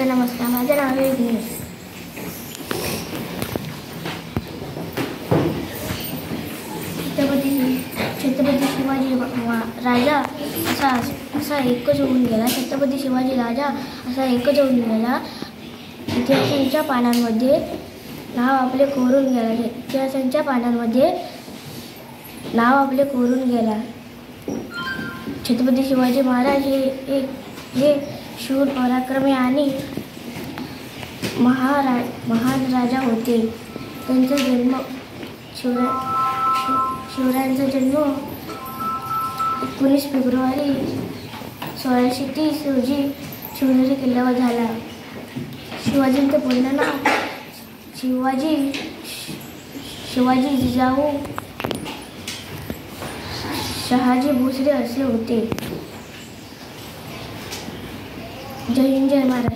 सर्वांना नमस्कार. माझे नाव आहे विघ्नेश. छत्रपती शिवाजी राजा असा एकच होऊन गेला. छत्रपती शिवाजी राजा असा एकच होऊन गेला. इतिहासांच्या पानांमध्ये नाव आपले कोरून गेला. इतिहासांच्या पानांमध्ये नाव आपले कोरून गेला. छत्रपती शिवाजी महाराज हे शूर, पराक्रमी आणि महान राजा होते. त्यांचा जन्म शिवरायांचा जन्म 19 फेब्रुवारी 1630 रोजी शिवनेरी किल्ल्यावर झाला. शिवाजींचं पूर्ण नाव शिवाजी जिजाऊ शहाजी भोसले असे होते. जय हिंद, जय महाराष्ट्र.